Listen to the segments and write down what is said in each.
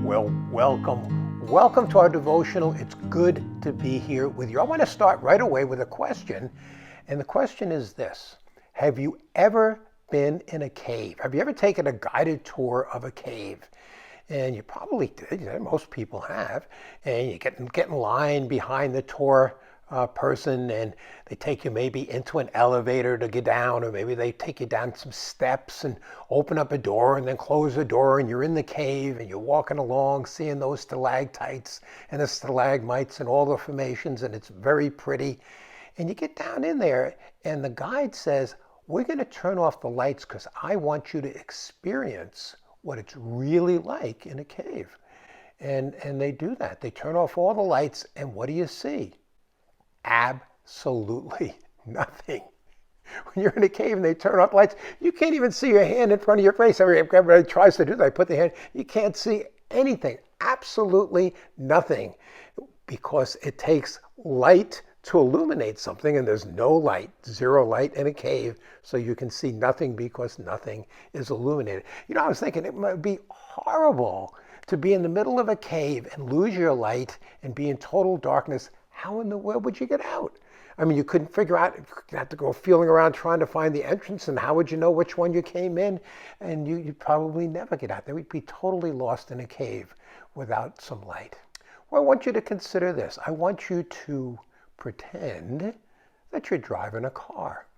Well, welcome to our devotional. It's good to be here with you. I want to start right away with a question, and the question is this. Have you ever been in a cave? Have you ever taken a guided tour of a cave? And you probably did. Most people have. And you get in line behind the tour person, and they take you maybe into an elevator to get down, or maybe they take you down some steps and open up a door and then close the door, and you're in the cave and you're walking along seeing those stalactites and the stalagmites and all the formations, and it's very pretty. And you get down in there and the guide says, we're going to turn off the lights because I want you to experience what it's really like in a cave. And they do that. They turn off all the lights, and what do you see? Absolutely nothing. When you're in a cave and they turn off lights, you can't even see your hand in front of your face. Everybody tries to do that. They put their hand, you can't see anything. Absolutely nothing. Because it takes light to illuminate something, and there's no light, zero light in a cave, so you can see nothing because nothing is illuminated. I was thinking it might be horrible to be in the middle of a cave and lose your light and be in total darkness. How in the world would you get out? I mean, you couldn't figure out, you had to go feeling around trying to find the entrance, and how would you know which one you came in? And you'd probably never get out. They would be totally lost in a cave without some light. Well, I want you to consider this. I want you to pretend that you're driving a car.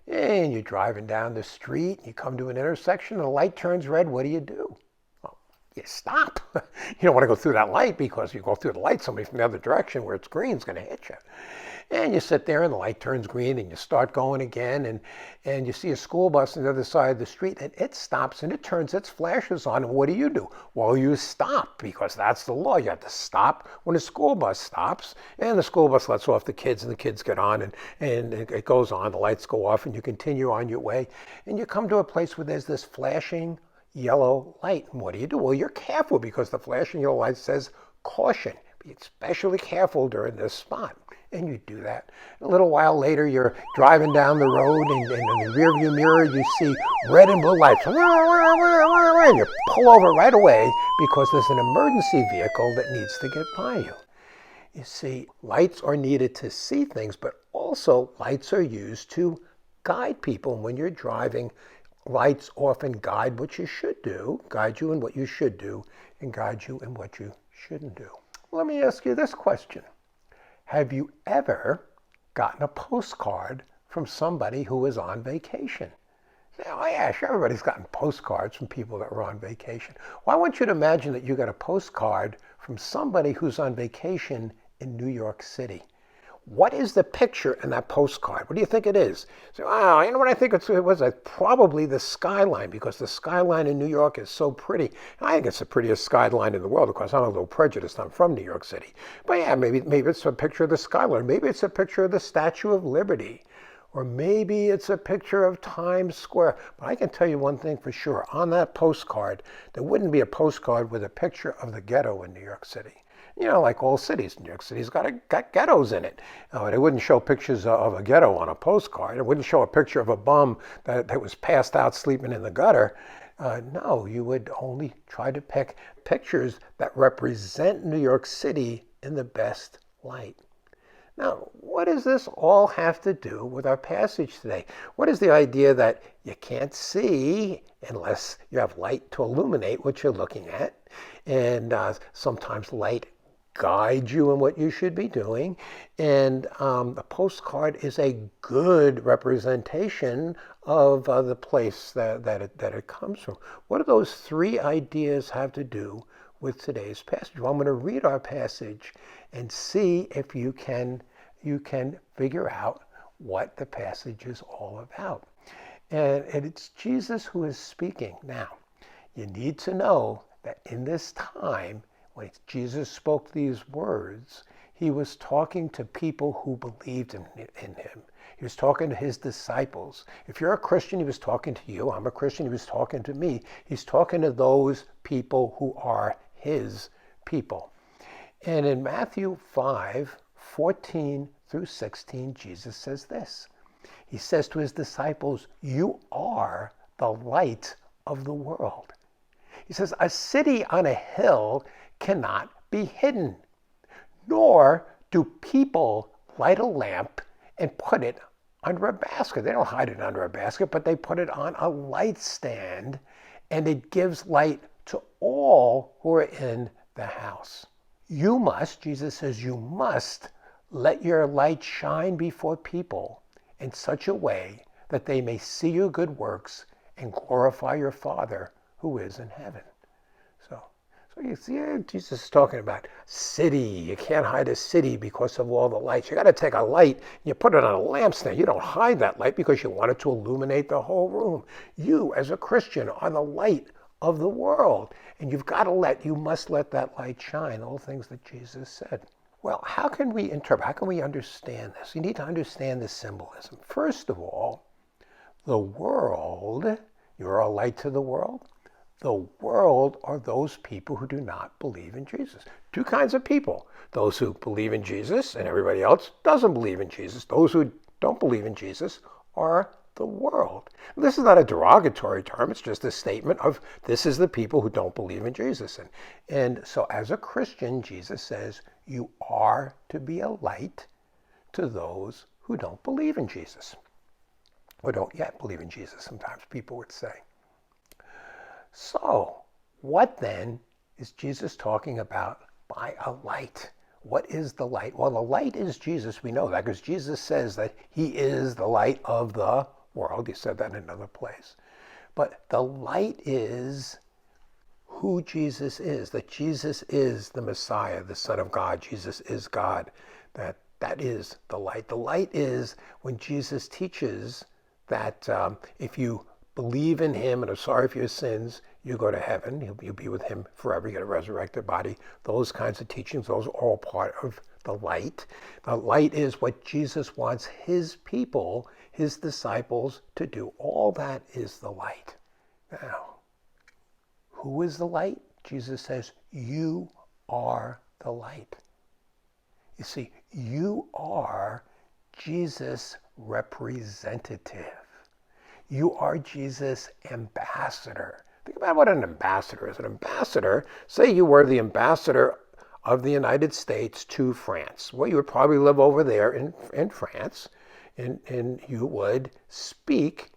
And you're driving down the street, you come to an intersection, and the light turns red. What do? You stop. You don't want to go through that light, because you go through the light, somebody from the other direction where it's green is going to hit you. And you sit there and the light turns green and you start going again, and you see a school bus on the other side of the street, and it stops and it turns its flashes on. And what do? Well, you stop, because that's the law. You have to stop when a school bus stops, and the school bus lets off the kids and the kids get on, and it goes on, the lights go off, and you continue on your way. And you come to a place where there's this flashing yellow light. And what do? Well, you're careful, because the flashing yellow light says caution. Be especially careful during this spot. And you do that. A little while later, you're driving down the road, and in the rearview mirror, you see red and blue lights. And you pull over right away, because there's an emergency vehicle that needs to get by you. You see, lights are needed to see things, but also lights are used to guide people. And when you're driving, lights often guide what you should do, guide you in what you should do, and guide you in what you shouldn't do. Let me ask you this question. Have you ever gotten a postcard from somebody who was on vacation? Oh yeah, sure, everybody's gotten postcards from people that were on vacation. Well, I want you to imagine that you got a postcard from somebody who's on vacation in New York City. What is the picture in that postcard? What do you think it is? So, you know what I think it was? Probably the skyline, because the skyline in New York is so pretty. I think it's the prettiest skyline in the world. Of course, I'm a little prejudiced. I'm from New York City. But yeah, maybe it's a picture of the skyline. Maybe it's a picture of the Statue of Liberty. Or maybe it's a picture of Times Square. But I can tell you one thing for sure. On that postcard, there wouldn't be a postcard with a picture of the ghetto in New York City. Like all cities, New York City's got ghettos in it. They wouldn't show pictures of a ghetto on a postcard. It wouldn't show a picture of a bum that was passed out sleeping in the gutter. No, you would only try to pick pictures that represent New York City in the best light. Now, what does this all have to do with our passage today? What is the idea that you can't see unless you have light to illuminate what you're looking at? And sometimes light guides you in what you should be doing. And the postcard is a good representation of the place that it comes from. What do those three ideas have to do with today's passage? Well, I'm going to read our passage and see if you can figure out what the passage is all about. And it's Jesus who is speaking. Now, you need to know that in this time, when Jesus spoke these words, he was talking to people who believed in him. He was talking to his disciples. If you're a Christian, he was talking to you. I'm a Christian, he was talking to me. He's talking to those people who are his people. And in Matthew 5:14 through 16, Jesus says this. He says to his disciples, you are the light of the world. He says, a city on a hill cannot be hidden, nor do people light a lamp and put it under a basket. They don't hide it under a basket, but they put it on a light stand, and it gives light to all who are in the house. You must, Jesus says, you must let your light shine before people in such a way that they may see your good works and glorify your Father who is in heaven. So you see, Jesus is talking about city. You can't hide a city because of all the lights. You got to take a light and you put it on a lampstand. You don't hide that light because you want it to illuminate the whole room. You, as a Christian, are the light of the world. And you must let that light shine, all things that Jesus said. Well, how can we interpret, how can we understand this? You need to understand the symbolism. First of all, the world, you're a light to the world. The world are those people who do not believe in Jesus. Two kinds of people. Those who believe in Jesus and everybody else doesn't believe in Jesus. Those who don't believe in Jesus are the world. This is not a derogatory term. It's just a statement of this is the people who don't believe in Jesus. And so as a Christian, Jesus says, you are to be a light to those who don't believe in Jesus. Or don't yet believe in Jesus, sometimes people would say. So, what then is Jesus talking about by a light? What is the light? Well, the light is Jesus. We know that because Jesus says that he is the light of the world. He said that in another place. But the light is who Jesus is, that Jesus is the Messiah, the Son of God. Jesus is God. That is the light. The light is when Jesus teaches that if you believe in him and are sorry for your sins, you go to heaven. You'll be with him forever. You get a resurrected body. Those kinds of teachings, those are all part of the light. The light is what Jesus wants his people, his disciples, to do. All that is the light. Now, who is the light? Jesus says, you are the light. You see, you are Jesus' representative. You are Jesus' ambassador. Think about what an ambassador is. An ambassador, say you were the ambassador of the United States to France. Well, you would probably live over there in France, and you would speak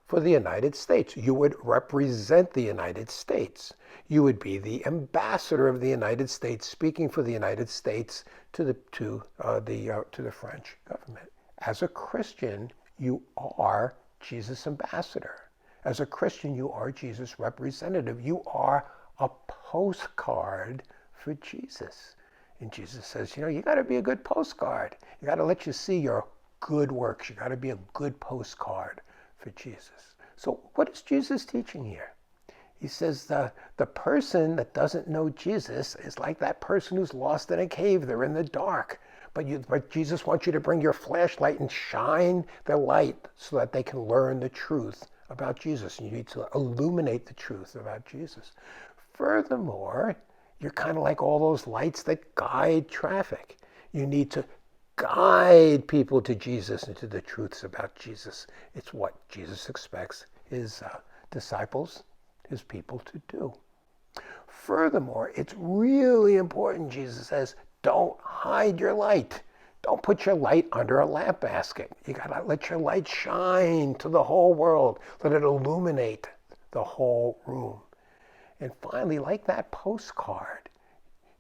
for the United States. You would represent the United States. You would be the ambassador of the United States, speaking for the United States to the French government. As a Christian, you are Jesus' ambassador. As a Christian, you are Jesus' representative. You are a postcard for Jesus. And Jesus says, you got to be a good postcard. You got to let you see your good works. You got to be a good postcard for Jesus. So what is Jesus teaching here? He says the person that doesn't know Jesus is like that person who's lost in a cave. They're in the dark. But Jesus wants you to bring your flashlight and shine the light so that they can learn the truth about Jesus. And you need to illuminate the truth about Jesus. Furthermore, you're kind of like all those lights that guide traffic. You need to guide people to Jesus and to the truths about Jesus. It's what Jesus expects his disciples, his people to do. Furthermore, it's really important, Jesus says, don't hide your light. Don't put your light under a lamp basket. You got to let your light shine to the whole world. Let it illuminate the whole room. And finally, like that postcard,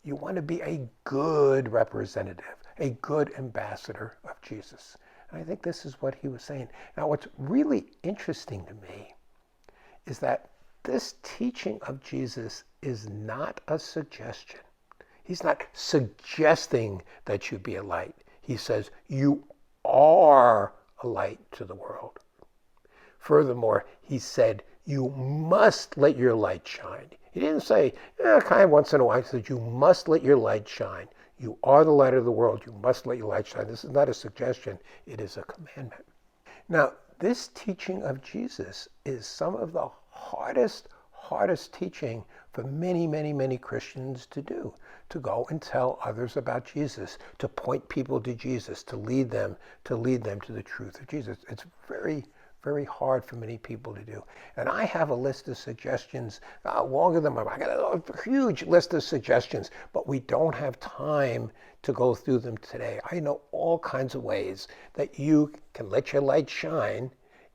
you want to be a good representative, a good ambassador of Jesus. And I think this is what he was saying. Now, what's really interesting to me is that this teaching of Jesus is not a suggestion. He's not suggesting that you be a light. He says, you are a light to the world. Furthermore, he said, you must let your light shine. He didn't say, kind of once in a while. He said, you must let your light shine. You are the light of the world. You must let your light shine. This is not a suggestion. It is a commandment. Now, this teaching of Jesus is some of the hardest teaching for many, many, many Christians to do, to go and tell others about Jesus, to point people to Jesus, to lead them to the truth of Jesus. It's very, very hard for many people to do. And I have a list of suggestions longer than I got a huge list of suggestions, but we don't have time to go through them today. I know all kinds of ways that you can let your light shine,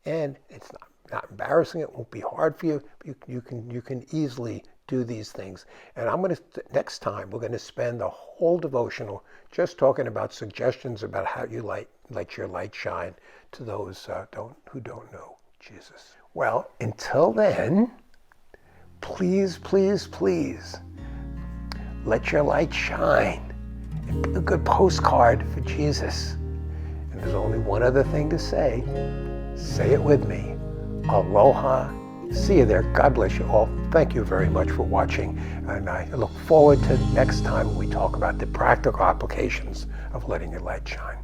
and it's not embarrassing. It won't be hard for you. You can easily do these things. And next time we're going to spend the whole devotional just talking about suggestions about how you let your light shine to those who don't know Jesus. Well, until then, please, please, please let your light shine and be a good postcard for Jesus. And there's only one other thing to say. Say it with me. Aloha. See you there. God bless you all. Thank you very much for watching. And I look forward to next time we talk about the practical applications of letting your light shine.